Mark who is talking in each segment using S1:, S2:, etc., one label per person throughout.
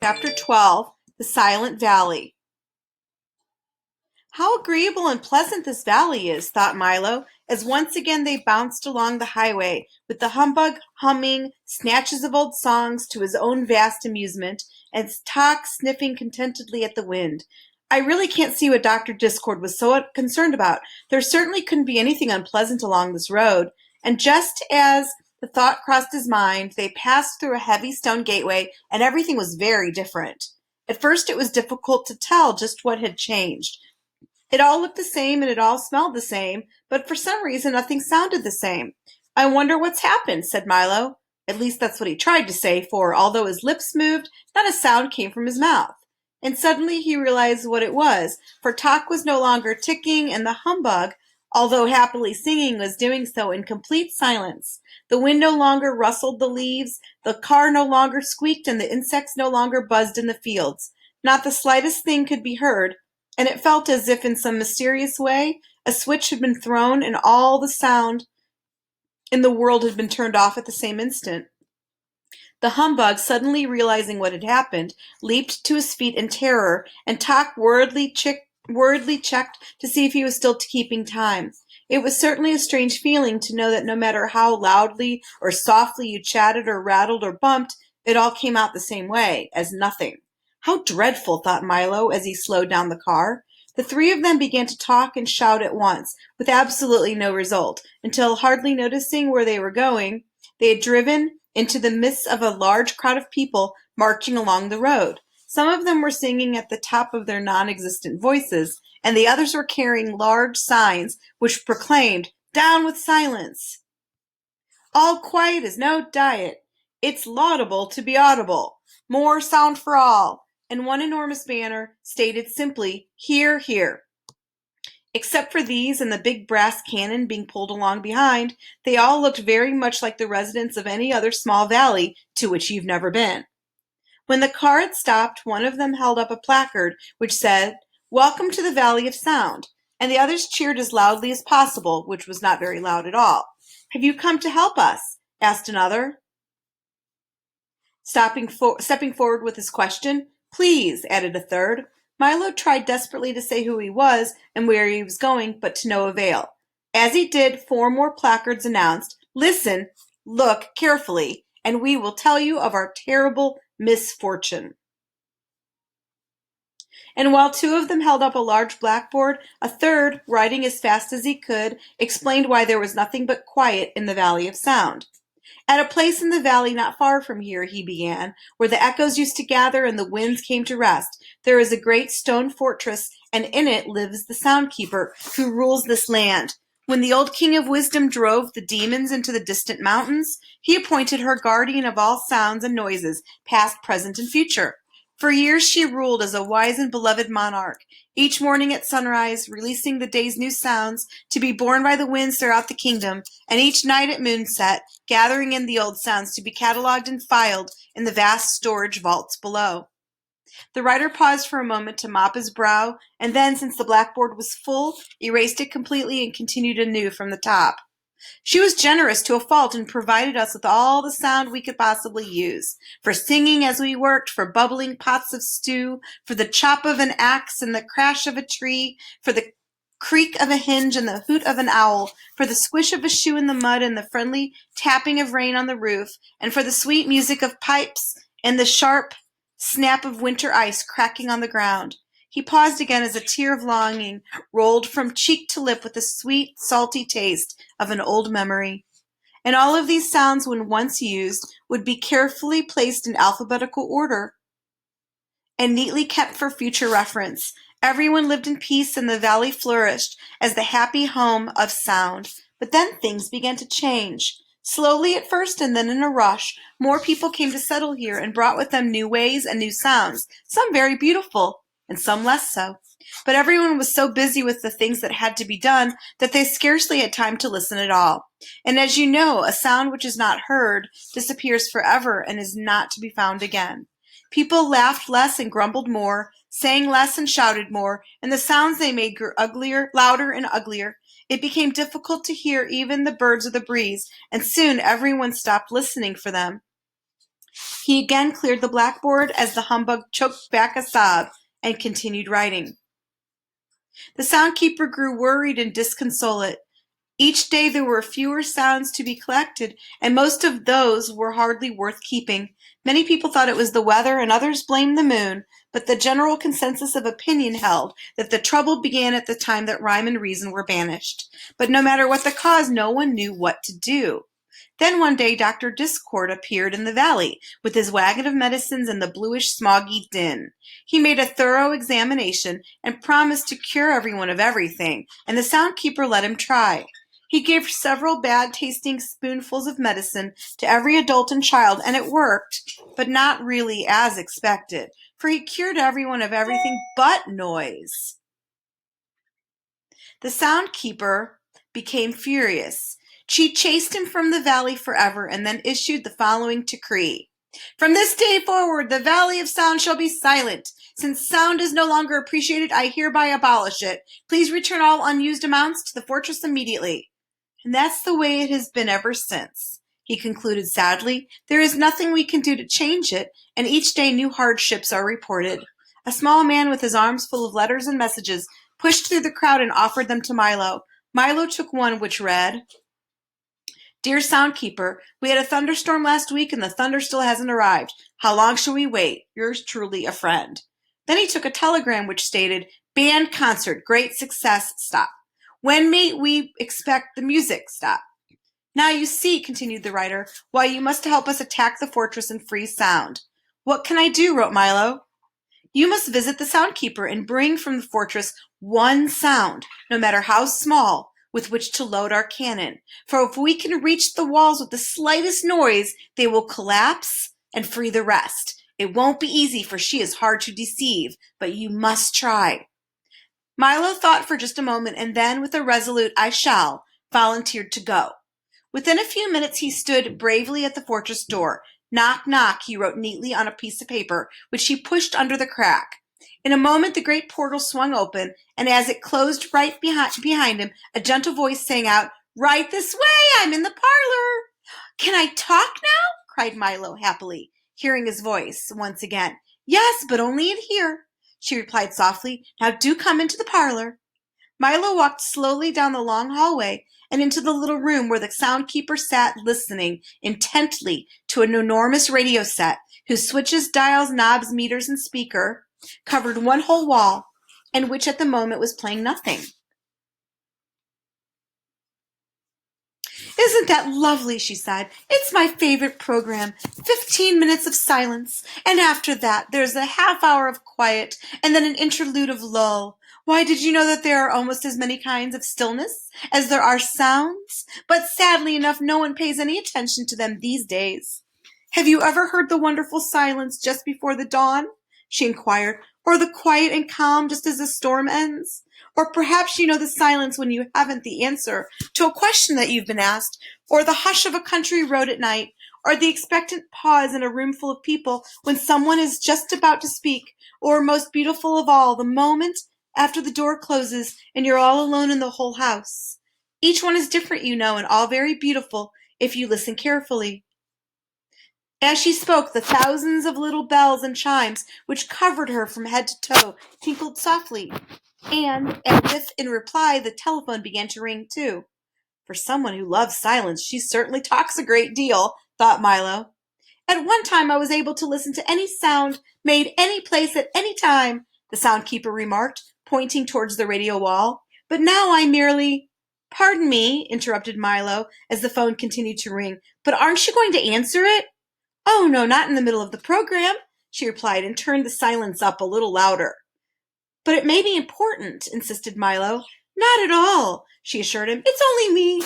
S1: Chapter 12 The Silent Valley. How agreeable and pleasant this valley is, thought Milo, as once again they bounced along the highway, with the humbug humming snatches of old songs to his own vast amusement, and Tock sniffing contentedly at the wind. I really can't see what Dr. Discord was so concerned about. There certainly couldn't be anything unpleasant along this road. And just as the thought crossed his mind, they passed through a heavy stone gateway, and everything was very different. At first it was difficult to tell just what had changed. It all looked the same and it all smelled the same, but for some reason nothing sounded the same. I wonder what's happened, said Milo. At least that's what he tried to say, for although his lips moved, not a sound came from his mouth. And suddenly he realized what it was, for Tock was no longer ticking, and the humbug, although happily singing, was doing so in complete silence. The wind no longer rustled the leaves, the car no longer squeaked, and the insects no longer buzzed in the fields. Not the slightest thing could be heard, and it felt as if in some mysterious way a switch had been thrown and all the sound in the world had been turned off at the same instant. The humbug, suddenly realizing what had happened, leaped to his feet in terror, and Tock worriedly checked to see if he was still keeping time. It was certainly a strange feeling to know that no matter how loudly or softly you chatted or rattled or bumped, it all came out the same way, as nothing. How dreadful, thought Milo as he slowed down the car. The three of them began to talk and shout at once, with absolutely no result, until, hardly noticing where they were going, they had driven into the midst of a large crowd of people marching along the road. Some of them were singing at the top of their non-existent voices, and the others were carrying large signs which proclaimed, "Down with silence! All quiet is no diet! It's laudable to be audible! More sound for all!" And one enormous banner stated simply, "Hear, hear." Except for these and the big brass cannon being pulled along behind, they all looked very much like the residents of any other small valley to which you've never been. When the car had stopped, one of them held up a placard which said, "Welcome to the Valley of Sound," and the others cheered as loudly as possible, which was not very loud at all. "Have you come to help us?" asked another, stepping forward with his question. "Please," added a third. Milo tried desperately to say who he was and where he was going, but to no avail. As he did, four more placards announced, "Listen, look carefully, and we will tell you of our terrible misfortune." And while two of them held up a large blackboard, a third, writing as fast as he could, explained why there was nothing but quiet in the Valley of Sound. "At a place in the valley not far from here," he began, "where the echoes used to gather and the winds came to rest, there is a great stone fortress, and in it lives the Soundkeeper, who rules this land. When the old King of Wisdom drove the demons into the distant mountains, he appointed her guardian of all sounds and noises, past, present, and future. For years she ruled as a wise and beloved monarch, each morning at sunrise, releasing the day's new sounds to be borne by the winds throughout the kingdom, and each night at moonset, gathering in the old sounds to be catalogued and filed in the vast storage vaults below." The writer paused for a moment to mop his brow, and then, since the blackboard was full, erased it completely and continued anew from the top. "She was generous to a fault and provided us with all the sound we could possibly use, for singing as we worked, for bubbling pots of stew, for the chop of an axe and the crash of a tree, for the creak of a hinge and the hoot of an owl, for the squish of a shoe in the mud and the friendly tapping of rain on the roof, and for the sweet music of pipes and the sharp snap of winter ice cracking on the ground." He paused again as a tear of longing rolled from cheek to lip with the sweet, salty taste of an old memory. And all of these sounds, when once used, would be carefully placed in alphabetical order and neatly kept for future reference. Everyone lived in peace, and the valley flourished as the happy home of sound. But then things began to change. Slowly at first, and then in a rush, more people came to settle here and brought with them new ways and new sounds, some very beautiful, and some less so. But everyone was so busy with the things that had to be done that they scarcely had time to listen at all. And as you know, a sound which is not heard disappears forever and is not to be found again. People laughed less and grumbled more, sang less and shouted more, and the sounds they made grew louder and uglier. It became difficult to hear even the birds of the breeze, and soon everyone stopped listening for them. He again cleared the blackboard as the humbug choked back a sob and continued writing. The Soundkeeper grew worried and disconsolate. Each day there were fewer sounds to be collected, and most of those were hardly worth keeping. Many people thought it was the weather, and others blamed the moon, but the general consensus of opinion held that the trouble began at the time that rhyme and reason were banished. But no matter what the cause, no one knew what to do. Then one day Dr. Discord appeared in the valley with his wagon of medicines and the bluish smoggy din. He made a thorough examination and promised to cure everyone of everything, and the Soundkeeper let him try. He gave several bad-tasting spoonfuls of medicine to every adult and child, and it worked, but not really as expected, for he cured everyone of everything but noise. The Soundkeeper became furious. She chased him from the valley forever and then issued the following decree. From this day forward, the Valley of Sound shall be silent. Since sound is no longer appreciated, I hereby abolish it. Please return all unused amounts to the fortress immediately. And that's the way it has been ever since, he concluded sadly. There is nothing we can do to change it, and each day new hardships are reported. A small man with his arms full of letters and messages pushed through the crowd and offered them to Milo. Milo took one which read, Dear Soundkeeper, we had a thunderstorm last week and the thunder still hasn't arrived. How long shall we wait? Yours truly, a friend. Then he took a telegram which stated, Band concert, great success, stop. When may we expect the music, stop. Now you see, continued the writer, why you must help us attack the fortress and free sound. What can I do, wrote Milo. You must visit the Soundkeeper and bring from the fortress one sound, no matter how small, with which to load our cannon. For if we can reach the walls with the slightest noise, they will collapse and free the rest. It won't be easy, for she is hard to deceive, but you must try. Milo thought for just a moment, and then, with a resolute I shall, volunteered to go. Within a few minutes he stood bravely at the fortress door. Knock, knock, he wrote neatly on a piece of paper, which he pushed under the crack. In a moment the great portal swung open, and as it closed right behind him, a gentle voice sang out, Right this way, I'm in the parlor. Can I talk now? Cried Milo happily, hearing his voice once again. Yes, but only in here, she replied softly. Now do come into the parlor. Milo walked slowly down the long hallway and into the little room where the Soundkeeper sat listening intently to an enormous radio set whose switches, dials, knobs, meters, and speaker covered one whole wall, and which at the moment was playing nothing. Isn't that lovely, she sighed. It's my favorite program. 15 minutes of silence, and after that there's a half hour of quiet, and then an interlude of lull. Why, did you know that there are almost as many kinds of stillness as there are sounds? But sadly enough, no one pays any attention to them these days. Have you ever heard the wonderful silence just before the dawn? She inquired. Or the quiet and calm just as the storm ends? Or perhaps you know the silence when you haven't the answer to a question that you've been asked, or the hush of a country road at night, or the expectant pause in a room full of people when someone is just about to speak, or most beautiful of all, the moment after the door closes and you're all alone in the whole house. Each one is different, you know, and all very beautiful if you listen carefully. As she spoke, the thousands of little bells and chimes which covered her from head to toe tinkled softly, and, as if in reply, the telephone began to ring too. For someone who loves silence, she certainly talks a great deal, thought Milo. At one time I was able to listen to any sound made any place at any time, the Soundkeeper remarked, pointing towards the radio wall. But now I merely— Pardon me, interrupted Milo, as the phone continued to ring, but aren't you going to answer it? Oh, no, not in the middle of the program, she replied, and turned the silence up a little louder. But it may be important, insisted Milo. Not at all, she assured him. It's only me.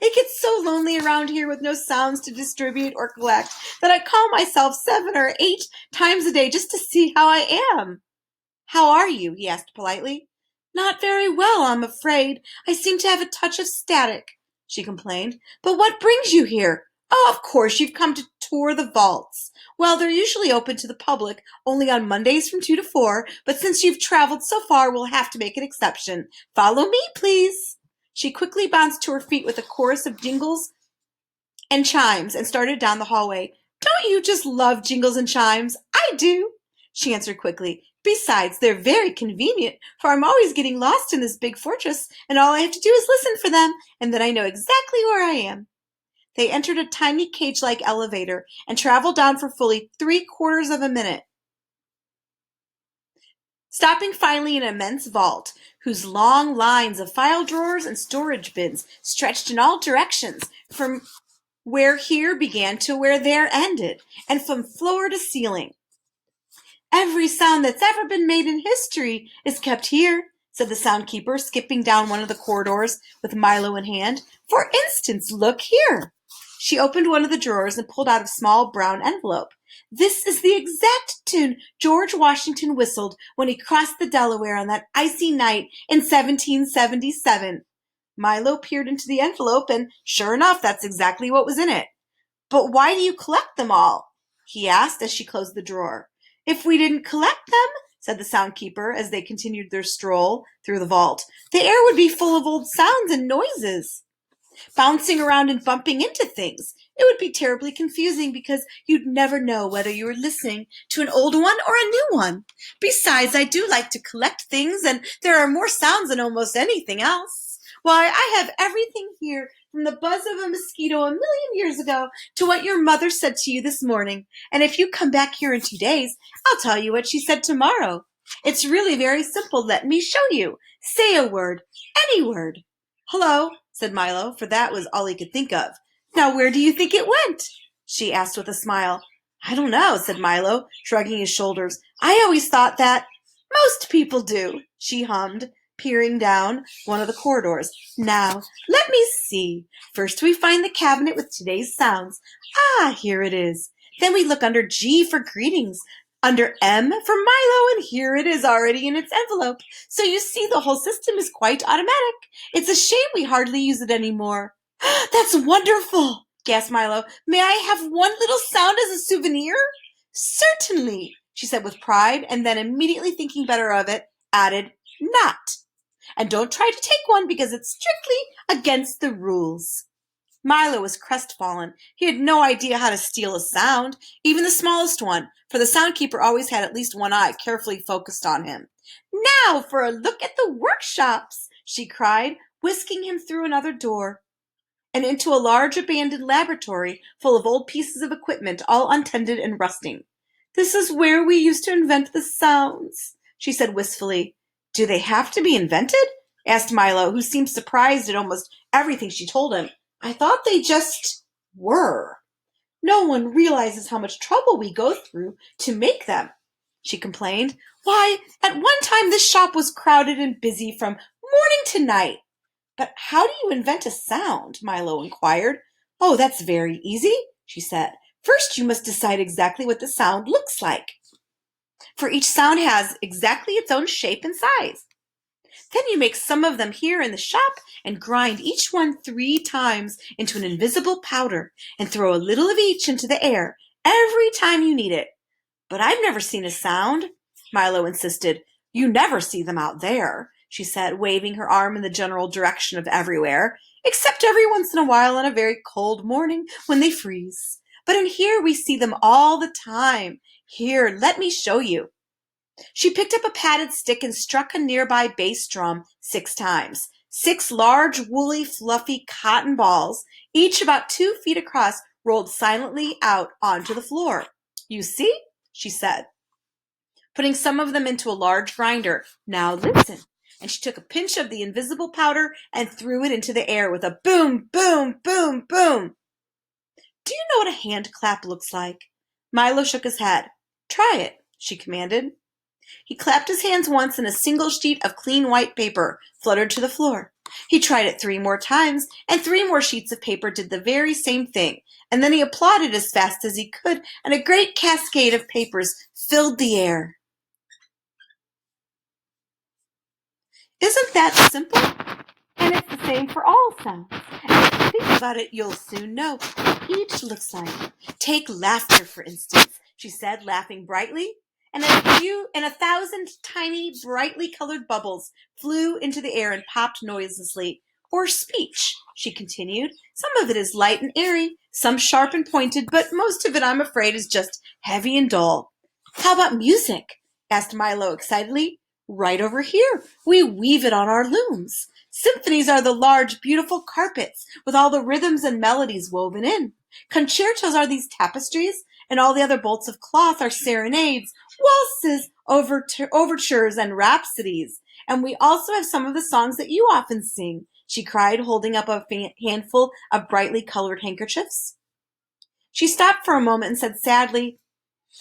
S1: It gets so lonely around here with no sounds to distribute or collect that I call myself 7 or 8 times a day just to see how I am. How are you? He asked politely. Not very well, I'm afraid. I seem to have a touch of static, she complained. But what brings you here? Oh, of course, you've come to tour the vaults. Well, they're usually open to the public only on Mondays from 2 to 4, but since you've traveled so far, we'll have to make an exception. Follow me, please. She quickly bounced to her feet with a chorus of jingles and chimes and started down the hallway. Don't you just love jingles and chimes? I do, she answered quickly. Besides, they're very convenient, for I'm always getting lost in this big fortress, and all I have to do is listen for them, and then I know exactly where I am. They entered a tiny cage-like elevator and traveled down for fully 3/4 of a minute, stopping finally in an immense vault, whose long lines of file drawers and storage bins stretched in all directions, from where here began to where there ended, and from floor to ceiling. Every sound that's ever been made in history is kept here, said the Soundkeeper, skipping down one of the corridors with Milo in hand. For instance, look here. She opened one of the drawers and pulled out a small brown envelope. This is the exact tune George Washington whistled when he crossed the Delaware on that icy night in 1777. Milo peered into the envelope, and sure enough, that's exactly what was in it. But why do you collect them all? He asked as she closed the drawer. If we didn't collect them, said the Soundkeeper as they continued their stroll through the vault, the air would be full of old sounds and noises, bouncing around and bumping into things. It would be terribly confusing because you'd never know whether you were listening to an old one or a new one. Besides, I do like to collect things, and there are more sounds than almost anything else. Why, I have everything here, from the buzz of a mosquito a million years ago to what your mother said to you this morning. And if you come back here in 2 days, I'll tell you what she said tomorrow. It's really very simple. Let me show you. Say a word, any word. Hello, said Milo, for that was all he could think of. Now where do you think it went? She asked with a smile. I don't know, said Milo, shrugging his shoulders. I always thought that. Most people do, she hummed, peering down one of the corridors. Now, let me see. First we find the cabinet with today's sounds. Ah, here it is. Then we look under G for greetings, under M for Milo, and here it is already in its envelope. So you see the whole system is quite automatic. It's a shame we hardly use it anymore. That's wonderful, gasped Milo. May I have one little sound as a souvenir? Certainly, she said with pride, and then immediately thinking better of it, added, not. And don't try to take one because it's strictly against the rules. Milo was crestfallen. He had no idea how to steal a sound, even the smallest one, for the Soundkeeper always had at least one eye carefully focused on him. Now for a look at the workshops, she cried, whisking him through another door and into a large abandoned laboratory full of old pieces of equipment, all untended and rusting. This is where we used to invent the sounds, she said wistfully. Do they have to be invented? Asked Milo, who seemed surprised at almost everything she told him. I thought they just were. No one realizes how much trouble we go through to make them, she complained. Why, at one time this shop was crowded and busy from morning to night. But how do you invent a sound? Milo inquired. Oh, that's very easy, she said. First, you must decide exactly what the sound looks like. For each sound has exactly its own shape and size. Then you make some of them here in the shop and grind each one 3 times into an invisible powder and throw a little of each into the air every time you need it. But I've never seen a sound, Milo insisted. You never see them out there, she said, waving her arm in the general direction of everywhere, except every once in a while on a very cold morning when they freeze. But in here we see them all the time. Here, let me show you. She picked up a padded stick and struck a nearby bass drum 6 times. 6 large, woolly, fluffy cotton balls, each about 2 feet across, rolled silently out onto the floor. You see? She said, putting some of them into a large grinder. Now listen. And she took a pinch of the invisible powder and threw it into the air with a boom, boom, boom, boom. Do you know what a hand clap looks like? Milo shook his head. Try it, she commanded. He clapped his hands once and a single sheet of clean white paper fluttered to the floor. He tried it 3 more times, and 3 more sheets of paper did the very same thing, and then he applauded as fast as he could, and a great cascade of papers filled the air. Isn't that simple? And it's the same for all sounds. And if you think about it, you'll soon know what each looks like. Take laughter, for instance, she said, laughing brightly. And 1,000 tiny, brightly colored bubbles flew into the air and popped noiselessly. or speech," she continued. "Some of it is light and airy, some sharp and pointed, but most of it, I'm afraid, is just heavy and dull." "How about music?" asked Milo excitedly. "Right over here. We weave it on our looms. Symphonies are the large, beautiful carpets with all the rhythms and melodies woven in. Concertos are these tapestries, and all the other bolts of cloth are serenades, waltzes, overtures, and rhapsodies. And we also have some of the songs that you often sing," she cried, holding up a handful of brightly colored handkerchiefs. She stopped for a moment and said sadly,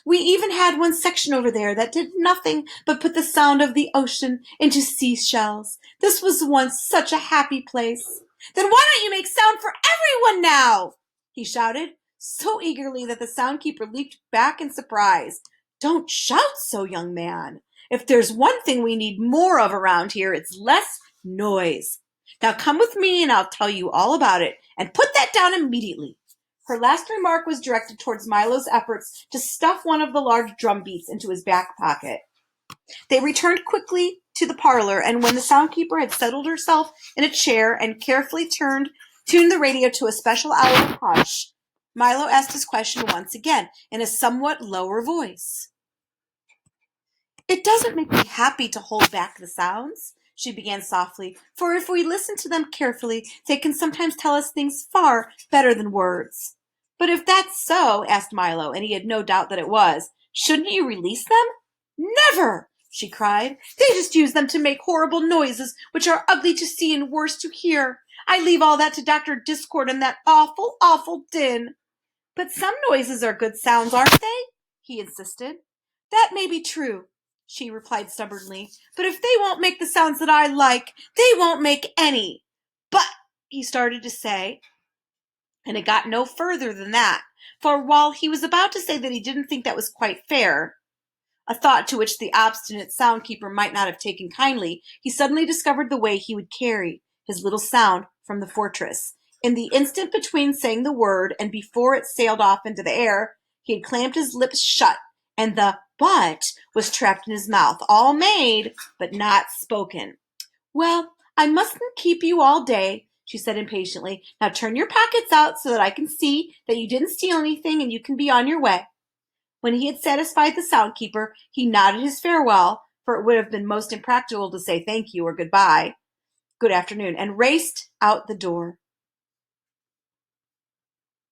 S1: "We even had one section over there that did nothing but put the sound of the ocean into seashells. This was once such a happy place." "Then why don't you make sound for everyone now?" he shouted, so eagerly that the Soundkeeper leaped back in surprise. "Don't shout so, young man. If there's one thing we need more of around here, it's less noise. Now come with me and I'll tell you all about it, and put that down immediately." Her last remark was directed towards Milo's efforts to stuff one of the large drum beats into his back pocket. They returned quickly to the parlor, and when the Soundkeeper had settled herself in a chair and carefully tuned the radio to a special hour of hush, Milo asked his question once again in a somewhat lower voice. "It doesn't make me happy to hold back the sounds," she began softly, "for if we listen to them carefully, they can sometimes tell us things far better than words." "But if that's so," asked Milo, and he had no doubt that it was, "shouldn't you release them?" "Never!" she cried. "They just use them to make horrible noises, which are ugly to see and worse to hear. I leave all that to Dr. Discord and that awful, awful din." "But some noises are good sounds, aren't they?" he insisted. "That may be true," she replied stubbornly, "but if they won't make the sounds that I like, they won't make any." "But," he started to say, and it got no further than that, for while he was about to say that he didn't think that was quite fair, a thought to which the obstinate Soundkeeper might not have taken kindly, he suddenly discovered the way he would carry his little sound from the fortress. In the instant between saying the word and before it sailed off into the air, he had clamped his lips shut, and the "but" was trapped in his mouth, all made, but not spoken. "Well, I mustn't keep you all day," she said impatiently. "Now turn your pockets out so that I can see that you didn't steal anything, and you can be on your way." When he had satisfied the Soundkeeper, he nodded his farewell, for it would have been most impractical to say thank you or good afternoon, and raced out the door.